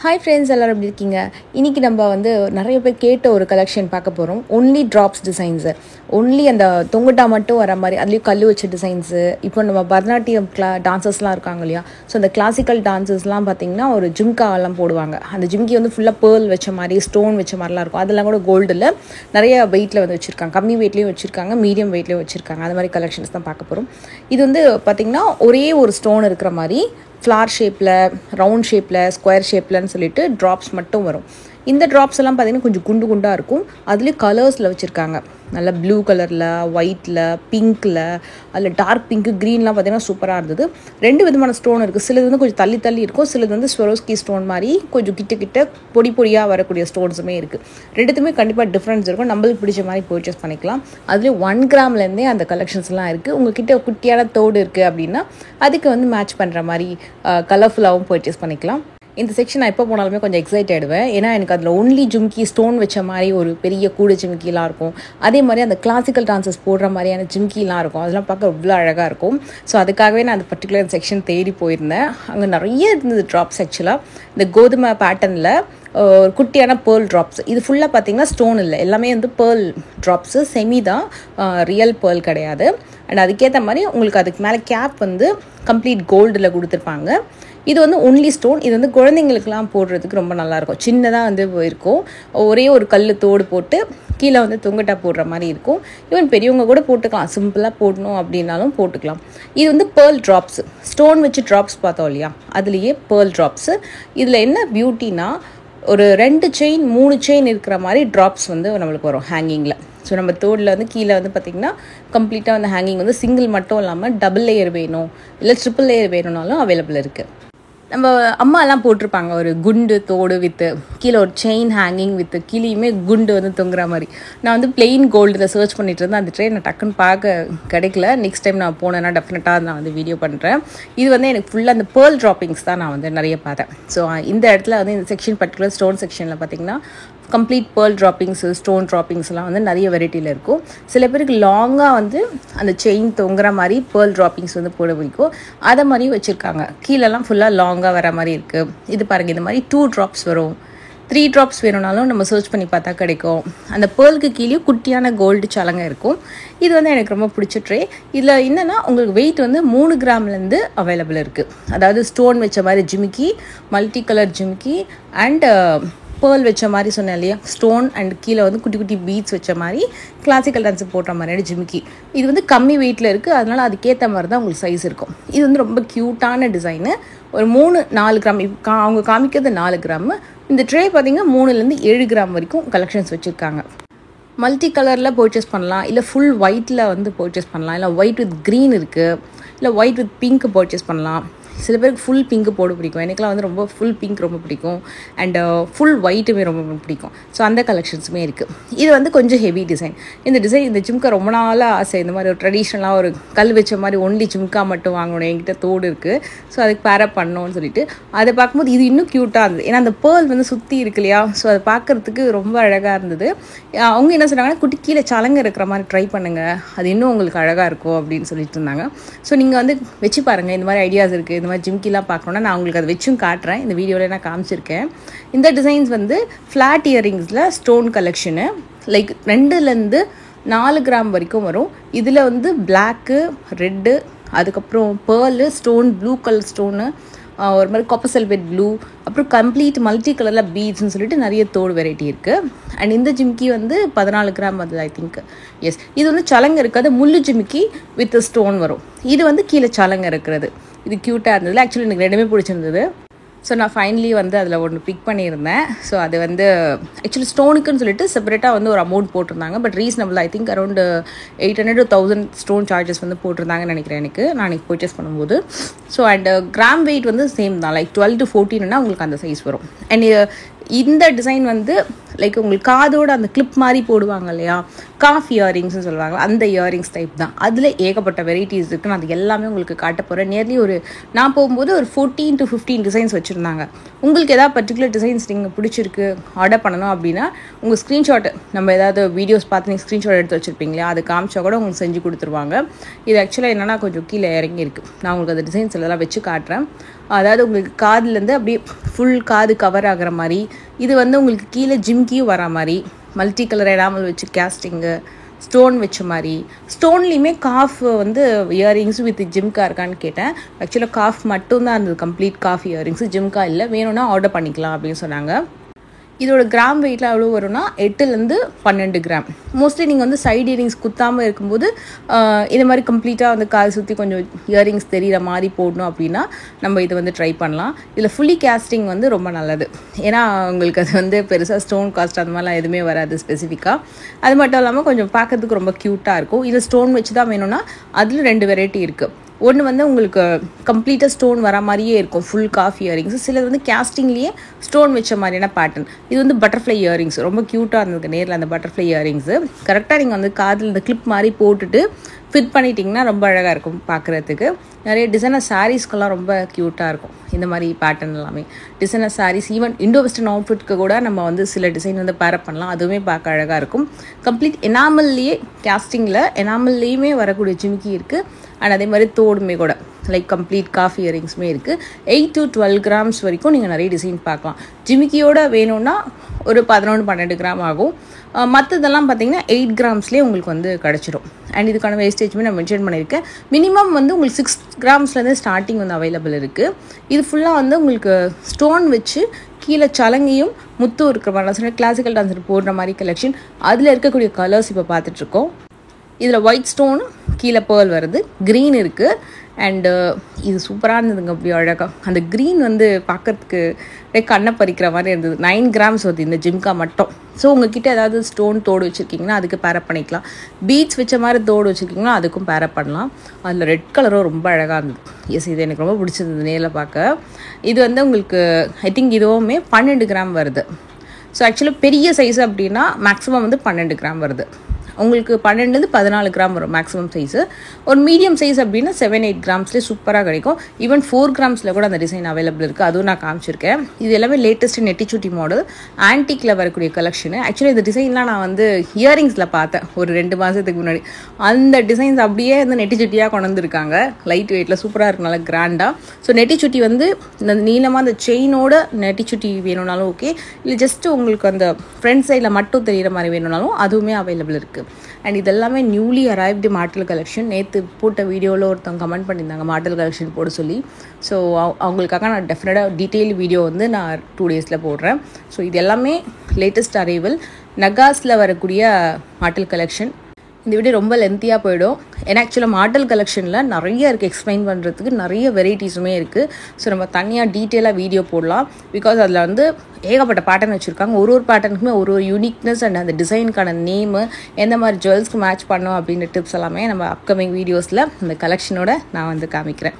Hi friends, எல்லோரும் எப்படி இருக்கீங்க? இன்றைக்கி நம்ம நிறைய பேர் கேட்ட ஒரு கலெக்ஷன் பார்க்க போகிறோம். ஒன்லி ட்ராப்ஸ் டிசைன்ஸு, ஒன்லி அந்த தொங்குட்டா மட்டும் வர மாதிரி, அதுலேயும் கல் வச்ச டிசைன்ஸு. இப்போ நம்ம பரதநாட்டியம் டான்சர்ஸ்லாம் இருக்காங்க இல்லையா? ஸோ அந்த கிளாசிக்கல் டான்சர்ஸ்லாம் பார்த்திங்கன்னா ஒரு ஜிம்காலாம் போடுவாங்க. அந்த ஜிம்கி ஃபுல்லாக பேர்ல் வச்ச மாதிரி, ஸ்டோன் வச்ச மாதிரிலாம் இருக்கும். அதெல்லாம் கூட கோல்டில் நிறைய வெயிட்டில் வச்சுருக்காங்க. கம்மி வெயிட்லேயும் வச்சுருக்காங்க, மீடியம் வெயிட்லேயும் வச்சுருக்காங்க. அந்த மாதிரி கலெக்ஷன்ஸ் தான் பார்க்க போகிறோம். இது பார்த்திங்கன்னா ஒரே ஒரு ஸ்டோன் இருக்கிற மாதிரி ஃப்ளார் ஷேப்பில், ரவுண்ட் ஷேப்பில், ஸ்கொயர் ஷேப்லன்னு சொல்லிட்டு ட்ராப்ஸ் மட்டும் வரும். இந்த ட்ராப்ஸ் எல்லாம் பார்த்திங்கன்னா கொஞ்சம் குண்டு குண்டாக இருக்கும். அதுலேயும் கலர்ஸில் வச்சுருக்காங்க. நல்ல ப்ளூ கலரில், ஒயிட்டில், பிங்க்கில், அதில் டார்க் பிங்க்கு, க்ரீன்லாம் பார்த்திங்கன்னா சூப்பராக இருந்தது. 2 விதமான ஸ்டோன் இருக்குது. சிலது கொஞ்சம் தள்ளி தள்ளி இருக்கும், சிலது ஸ்வரோஸ்கி ஸ்டோன் மாதிரி கொஞ்சம் கிட்ட பொடி பொடியாக வரக்கூடிய ஸ்டோன்ஸுமே இருக்குது. ரெண்டுத்துமே கண்டிப்பாக டிஃப்ரென்ஸ் இருக்கும். நம்மளுக்கு பிடிச்ச மாதிரி பர்ச்சேஸ் பண்ணிக்கலாம். அதுலேயும் 1 கிராம்லேருந்தே அந்த கலெக்ஷன்ஸ்லாம் இருக்குது. உங்கள்கிட்ட குட்டியான தோடு இருக்குது அப்படின்னா அதுக்கு மேட்ச் பண்ணுற மாதிரி கலர்ஃபுல்லாகவும் பர்ச்சேஸ் பண்ணிக்கலாம். இந்த செக்ஷன் நான் எப்போ போனாலுமே கொஞ்சம் எக்ஸைட் ஆகிடுவேன். ஏன்னா எனக்கு அதில் ஒன்லி ஜிம்கி ஸ்டோன் வச்ச மாதிரி ஒரு பெரிய கூடை ஜிம்கிலாம் இருக்கும். அதே மாதிரி அந்த கிளாசிக்கல் டான்சர்ஸ் போடுற மாதிரியான ஜிம்கிலாம் இருக்கும். அதெல்லாம் பார்க்க இவ்வளோ அழகாக இருக்கும். ஸோ அதுக்காகவே நான் அந்த பர்டிகுலர் செக்ஷன் தேடி போயிருந்தேன். அங்கே நிறைய இருந்தது ட்ராப்ஸ். ஆக்சுவலாக இந்த கோதுமை பேட்டர்னில் ஒரு குட்டியான பேர்ல் ட்ராப்ஸ். இது ஃபுல்லாக பார்த்திங்கன்னா ஸ்டோன் இல்லை, எல்லாமே பேர்ல் ட்ராப்ஸு. செமி தான், ரியல் பேர்ல் கிடையாது. அண்ட் அதுக்கேற்ற மாதிரி உங்களுக்கு அதுக்கு மேலே கேப் கம்ப்ளீட் கோல்டில் கொடுத்துருப்பாங்க. இது ஒன்லி ஸ்டோன். இது குழந்தைங்களுக்குலாம் போடுறதுக்கு ரொம்ப நல்லாயிருக்கும். சின்னதாக இருக்கும். ஒரே ஒரு கல் தோடு போட்டு கீழே தொங்கட்டா போடுற மாதிரி இருக்கும். ஈவன் பெரியவங்க கூட போட்டுக்கலாம். சிம்பிளாக போடணும் அப்படின்னாலும் போட்டுக்கலாம். இது பேர்ல் ட்ராப்ஸ், ஸ்டோன் வச்சு ட்ராப்ஸ் பார்த்தோம் இல்லையா? அதுலேயே பேர்ல் ட்ராப்ஸு. இதில் என்ன பியூட்டினா, ஒரு 2 செயின் 3 செயின் இருக்கிற மாதிரி ட்ராப்ஸ் நம்மளுக்கு வரும் ஹேங்கிங்கில். ஸோ நம்ம தோடில் கீழே பார்த்திங்கன்னா கம்ப்ளீட்டாக ஹேங்கிங் சிங்கிள் மட்டும் இல்லாமல் டபுள் லேயர் வேணும், இல்லை ட்ரிபிள் லேயர் வேணும்னாலும் அவைலபிள் இருக்குது. நம்ம அம்மாலாம் போட்டிருப்பாங்க ஒரு குண்டு தோடு வித்து கீழே ஒரு செயின் ஹேங்கிங் வித்து கீழேயுமே குண்டு தொங்குற மாதிரி. நான் பிளெயின் கோல்டில் சர்ச் பண்ணிட்டு இருந்தேன். அந்த ட்ரெயின் நான் டக்குன்னு பார்க்க கிடைக்கல. நெக்ஸ்ட் டைம் நான் போனேன்னா டெஃபினட்டாக நான் வீடியோ பண்ணுறேன். இது எனக்கு ஃபுல்லாக அந்த பேர்ல் ட்ராப்பிங்ஸ் தான் நான் நிறைய பார்த்தேன். ஸோ இந்த இடத்துல இந்த செக்ஷன் பர்டிகுலர் ஸ்டோன் செக்ஷனில் பார்த்திங்கன்னா கம்ப்ளீட் பேர்ல் ட்ராப்பிங்ஸு, ஸ்டோன் ட்ராப்பிங்ஸ்லாம் நிறைய வெரைட்டியில் இருக்கும். சில பேருக்கு லாங்காக அந்த செயின் தொங்குற மாதிரி பேர்ல் ட்ராப்பிங்ஸ் போட பிடிக்கும். அதை மாதிரியும் வச்சுருக்காங்க. கீழெல்லாம் ஃபுல்லாக லாங்காக வர மாதிரி இருக்குது. இது பாருங்கள், இந்த மாதிரி 2 ட்ராப்ஸ் வரும். 3 ட்ராப்ஸ் வேணும்னாலும் நம்ம சர்ச் பண்ணி பார்த்தா கிடைக்கும். அந்த பேர்லுக்கு கீழேயும் குட்டியான கோல்டு சலங்கை இருக்கும். இது எனக்கு ரொம்ப பிடிச்ச ட்ரே. இதில் என்னென்னா உங்களுக்கு வெயிட் 3 கிராம்லேருந்து அவைலபிள் இருக்குது. அதாவது ஸ்டோன் வச்ச மாதிரி ஜிமிக்கி, மல்டி கலர் ஜிமிக்கி அண்ட் பேர்ல் வச்ச மாதிரி சொன்னேன் இல்லையா? ஸ்டோன் அண்ட் கீழே குட்டி குட்டி பீட்ஸ் வச்ச மாதிரி கிளாசிக்கல் டான்ஸ் போடுற மாதிரியான ஜிமிக்கி. இது கம்மி வெயிட்டில் இருக்குது. அதனால் அதுக்கேற்ற மாதிரி தான் உங்களுக்கு சைஸ் இருக்கும். இது ரொம்ப க்யூட்டான டிசைனு. ஒரு 3-4 கிராம் அவங்க காமிக்கிறது 4 கிராமு. இந்த ட்ரே பார்த்திங்கன்னா 3லேருந்து 7 கிராம் வரைக்கும் கலெக்ஷன்ஸ் வச்சுருக்காங்க. மல்டி கலரில் பர்ச்சேஸ் பண்ணலாம், இல்லை ஃபுல் ஒயிட்டில் பர்ச்சேஸ் பண்ணலாம், இல்லை ஒயிட் வித் க்ரீன் இருக்குது, இல்லை ஒயிட் வித் பிங்க் பர்ச்சேஸ் பண்ணலாம். சில பேருக்கு ஃபுல் பிங்க்கு போட பிடிக்கும். எனக்குலாம் ரொம்ப ஃபுல் பிங்க் ரொம்ப பிடிக்கும். அண்ட் ஃபுல் ஒயிட்டுமே ரொம்ப பிடிக்கும். ஸோ அந்த கலெக்ஷன்ஸுமே இருக்குது. இது கொஞ்சம் ஹெவி டிசைன். இந்த ஜிம்கா ரொம்ப நாளாக ஆசை. இந்த மாதிரி ஒரு ட்ரெடிஷ்னலாக ஒரு கல் வச்ச மாதிரி ஒன்லி ஜிம்கா மட்டும் வாங்கணும். என்கிட்ட தோடு இருக்குது. ஸோ அதுக்கு பேரப் பண்ணணும்னு சொல்லிட்டு அதை பார்க்கும்போது இது இன்னும் க்யூட்டாக இருந்தது. ஏன்னா அந்த பேர்ல் சுற்றி இருக்கு இல்லையா? ஸோ அதை பார்க்குறதுக்கு ரொம்ப அழகாக இருந்தது. அவங்க என்ன சொன்னாங்கன்னா, குட்டி கீழே சலங்க இருக்கிற மாதிரி ட்ரை பண்ணுங்கள், அது இன்னும் உங்களுக்கு அழகாக இருக்கும் அப்படின்னு சொல்லிட்டு இருந்தாங்க. ஸோ நீங்கள் வச்சு பாருங்கள். இந்த மாதிரி ஐடியாஸ் இருக்குது. இந்த மாதிரி ஜிம்கிலாம் பார்க்கணுன்னா நான் உங்களுக்கு அதை வச்சும் காட்டுறேன். இந்த வீடியோவில் நான் காமிச்சிருக்கேன். இந்த டிசைன்ஸ் ஃப்ளாட் இயரிங்ஸில் ஸ்டோன் கலெக்ஷனு. லைக் 2லேருந்து 4 கிராம் வரைக்கும் வரும். இதில் பிளாக்கு, ரெட்டு, அதுக்கப்புறம் pearl, stone, blue colour stone, ஒரு மாதிரி காப்பர் செல்வேட் ப்ளூ, அப்புறம் கம்ப்ளீட் மல்டி கலரில் பீட்ஸ்ன்னு சொல்லிட்டு நிறைய தோடு வெரைட்டி இருக்குது. அண்ட் இந்த jhumki 14 gram I think. Yes, இது சலங்க இருக்காது. முள்ளு ஜிம்கி வித் ஸ்டோன் வரும். இது கீழே சலங்க இருக்கிறது. இது க்யூட்டாக இருந்தது. ஆக்சுவலி எனக்கு 2மே பிடிச்சிருந்தது. ஸோ நான் ஃபைனலி அதில் ஒன்று பிக் பண்ணியிருந்தேன். ஸோ அது ஆக்சுவலி ஸ்டோனுக்குன்னு சொல்லிட்டு செப்பரேட்டாக ஒரு அமௌண்ட் போட்டிருந்தாங்க. But reasonable, I think around 800 to 1000 stone charges போட்டிருந்தாங்கன்னு நினைக்கிறேன் நான் பர்ச்சேஸ் பண்ணும்போது. So and gram weight same தான். லைக் 12 to 14னா உங்களுக்கு அந்த சைஸ் வரும். அண்ட் இந்த டிசைன் லைக் உங்களுக்கு காதோட அந்த கிளிப் மாதிரி போடுவாங்க இல்லையா? காஃப் இயரிங்ஸ்னு சொல்லுவாங்க. அந்த இயரிங்ஸ் டைப் தான். அதில் ஏகப்பட்ட வெரைட்டிஸ் இருக்குது. நான் அது எல்லாமே உங்களுக்கு காட்ட போகிறேன். நியர்லி நான் போகும்போது ஒரு 14 to 15 டிசைன்ஸ் வச்சுருந்தாங்க. உங்களுக்கு ஏதாவது பர்டிகுலர் டிசைன்ஸ் நீங்கள் பிடிச்சிருக்கு ஆர்டர் பண்ணணும் அப்படின்னா உங்கள் ஸ்க்ரீன்ஷாட், நம்ம ஏதாவது வீடியோஸ் பார்த்து நீங்கள் ஸ்க்ரீன்ஷாட் எடுத்து வச்சுருப்பீங்களா, அது காமிச்சா கூட உங்களுக்கு செஞ்சு கொடுத்துருவாங்க. இது ஆக்சுவலாக என்னென்னா கொஞ்சம் கீழே இறங்கி இருக்குது. நான் உங்களுக்கு அந்த டிசைன்ஸ் எல்லாம் வச்சு காட்டுறேன். அதாவது உங்களுக்கு காதுலேருந்து அப்படியே ஃபுல் காது கவர் ஆகிற மாதிரி. இது வந்து உங்களுக்கு கீழே ஜிம்கியும் வர மாதிரி மல்டி கலர் எனாமல் வச்சு கேஸ்டிங்கு, ஸ்டோன் வச்ச மாதிரி. ஸ்டோன்லேயுமே காஃப் வந்து இயரிங்ஸ் வித் ஜிம்கா இருக்கான்னு கேட்டேன். ஆக்சுவலாக காஃப் மட்டும்தான் இருந்தது, கம்ப்ளீட் காஃப் இயரிங்ஸ், ஜிம்கா இல்லை. வேணும்னா ஆர்டர் பண்ணிக்கலாம் அப்படின்னு சொன்னாங்க. இதோட கிராம் வெயிட்டில் எவ்வளோ வரும்னா 8லேருந்து 12 கிராம். மோஸ்ட்லி நீங்கள் வந்து சைட் இயரிங்ஸ் குத்தாமல் இருக்கும்போது இந்த மாதிரி கம்ப்ளீட்டாக வந்து காது சுற்றி கொஞ்சம் இயரிங்ஸ் தெரிகிற மாதிரி போடணும் அப்படின்னா நம்ம இதை வந்து ட்ரை பண்ணலாம். இதில் ஃபுல்லி கேஸ்டிங் வந்து ரொம்ப நல்லது. ஏன்னா உங்களுக்கு அது வந்து பெருசாக ஸ்டோன் காஸ்ட் அந்த மாதிரிலாம் எதுவுமே வராது ஸ்பெசிஃபிக்காக. அது மட்டும் இல்லாமல் கொஞ்சம் பார்க்கறதுக்கு ரொம்ப க்யூட்டாக இருக்கும். இதில் ஸ்டோன் வச்சு தான் வேணும்னா அதில் 2 வெரைட்டி இருக்குது. ஒன்று வந்து உங்களுக்கு கம்ப்ளீட்டாக ஸ்டோன் வர மாதிரியே இருக்கும், ஃபுல் காஃப் இயரிங்ஸ். சிலது வந்து கேஸ்டிங்லேயே ஸ்டோன் வச்ச மாதிரியான பேட்டர்ன். இது வந்து பட்டர்ஃப்ளை இயரிங்ஸ், ரொம்ப க்யூட்டாக இருந்தது நேரில் அந்த பட்டர்ஃப்ளை இயரிங்ஸு. கரெக்டாக நீங்கள் வந்து காதில் இந்த கிளிப் மாதிரி போட்டுட்டு ஃபிட் பண்ணிட்டிங்கன்னா ரொம்ப அழகாக இருக்கும் பார்க்குறதுக்கு. நிறைய டிசைனர் சாரீஸ்க்கெல்லாம் ரொம்ப க்யூட்டாக இருக்கும் இந்த மாதிரி பேட்டர்ன் எல்லாமே. Designer saris, even Indo western அவுட்ஃபிட்க்கு கூட நம்ம வந்து சில டிசைன் வந்து பேரப் பண்ணலாம், அதுவுமே பார்க்க அழகாக இருக்கும். கம்ப்ளீட் எனாமல்லையே, கேஸ்டிங்கில் எனாமல்லையுமே வரக்கூடிய ஜிமிக்கி இருக்குது. அண்ட் அதே மாதிரி தோடுமே கூட லைக் கம்ப்ளீட் காஃப் இயரிங்ஸுமே இருக்குது. 8 to 12 கிராம்ஸ் வரைக்கும் நீங்கள் நிறைய டிசைன் பார்க்கலாம். ஜிமிக்கியோட வேணும்னா ஒரு 11-12 கிராம் ஆகும். மற்றதெல்லாம் பார்த்தீங்கன்னா 8 கிராம்ஸ்லேயே உங்களுக்கு வந்து கிடச்சிரும். அண்ட் இதுக்கான வேஸ்டேஜுமே நான் மென்ஷன் பண்ணியிருக்கேன். மினிமம் வந்து உங்களுக்கு 6 கிராம்ஸ்லேருந்து ஸ்டார்டிங் வந்து அவைலபிள் இருக்குது. இது ஃபுல்லாக வந்து உங்களுக்கு ஸ்டோன் வச்சு கீழே சலங்கையும் முத்தும் இருக்கிற மாதிரி, நான் சொன்ன கிளாசிக்கல் டான்ஸர் போடுற மாதிரி கலெக்ஷன். அதில் இருக்கக்கூடிய கலர்ஸ் இப்போ பார்த்துட்ருக்கோம். இதில் ஒயிட் ஸ்டோனு, கீழே பேர்ல் வருது, க்ரீன் இருக்குது. அண்டு இது சூப்பராக இருந்ததுங்க, அப்படி அழகாக. அந்த க்ரீன் வந்து பார்க்கறதுக்கு கண்ணை பறிக்கிற மாதிரி இருந்தது. 9 கிராம்ஸ் வருது இந்த ஜிம்கா மட்டும். ஸோ உங்ககிட்ட ஏதாவது ஸ்டோன் தோடு வச்சுருக்கீங்கன்னா அதுக்கு பேரப் பண்ணிக்கலாம். பீட்ஸ் வச்ச மாதிரி தோடு வச்சுருக்கீங்கன்னா அதுக்கும் பேரப் பண்ணலாம். அதில் ரெட் கலரும் ரொம்ப அழகாக இருந்தது. எஸ், இது எனக்கு ரொம்ப பிடிச்சிருந்தது நேரில் பார்க்க. இது வந்து உங்களுக்கு ஐ திங்க் இதுவுமே 12 கிராம் வருது. ஸோ ஆக்சுவலாக பெரிய சைஸ் அப்படின்னா மேக்ஸிமம் வந்து 12 கிராம் வருது. உங்களுக்கு 12லேருந்து 14 கிராம் வரும் மேக்ஸிமம் சைஸு. ஒரு மீடியம் சைஸ் அப்படின்னா 7-8 கிராம்ஸ்லேயே சூப்பராக கிடைக்கும். ஈவன் 4 கிராம்ஸில் கூட அந்த டிசைன் அவைலபிள் இருக்குது, அதுவும் நான் காமிச்சிருக்கேன். இது எல்லாமே லேட்டஸ்ட் நெட்டிச்சுட்டி மாடல், ஆன்டிக்கில் வரக்கூடிய கலெக்ஷனு. ஆக்சுவலி இந்த டிசைன்லாம் நான் வந்து இயரிங்ஸில் பார்த்தேன் ஒரு 2 மாதத்துக்கு முன்னாடி. அந்த டிசைன்ஸ் அப்படியே வந்து நெட்டிச்சுட்டியாக கொண்டு வந்துருக்காங்க, லைட் வெயிட்டில் சூப்பராக இருக்கும், நல்லா கிராண்டாக. ஸோ நெட்டிச்சுட்டி வந்து இந்த நீளமாக அந்த செயினோட நெட்டிச்சுட்டி வேணும்னாலும் ஓகே, இல்லை ஜஸ்ட்டு உங்களுக்கு அந்த ஃப்ரண்ட் சைடில் மட்டும் தெரிகிற மாதிரி வேணும்னாலும் அதுவுமே அவைலபிள் இருக்குது. அண்ட் இதெல்லாமே நியூலி அரைவ்டு மாடல் கலெக்ஷன். நேற்று போட்ட வீடியோவில் ஒருத்தவங்க கமெண்ட் பண்ணியிருந்தாங்க மாடல் கலெக்ஷன் போட சொல்லி. ஸோ அவங்களுக்காக நான் டெஃபினட்டாக டீட்டெயில் வீடியோ வந்து நான் 2 டேஸில் போடுறேன். ஸோ இது எல்லாமே லேட்டஸ்ட் அரைவல் நகாஸில் வரக்கூடிய மாடல் கலெக்ஷன். இந்த வீடியோ ரொம்ப லென்த்தியாக போயிடும். ஏன்னா ஆக்சுவலாக மாடல் கலெக்ஷனில் நிறைய இருக்குது, எக்ஸ்பிளைன் பண்ணுறதுக்கு நிறைய வெரைட்டிஸுமே இருக்குது. ஸோ நம்ம தனியாக டீட்டெயிலாக வீடியோ போடலாம். பிகாஸ் அதில் வந்து ஏகப்பட்ட பேட்டர்ன் வச்சுருக்காங்க. ஒரு பேட்டர்னுக்குமே ஒரு யூனிக்னஸ் அண்ட் அந்த டிசைனுக்கான நேமு, எந்த மாதிரி ஜுவல்ஸ்க்கு மேட்ச் பண்ணோம் அப்படின்ற டிப்ஸ் எல்லாமே நம்ம அப்கமிங் வீடியோஸில் இந்த கலெக்ஷனோட நான் வந்து காமிக்கிறேன்.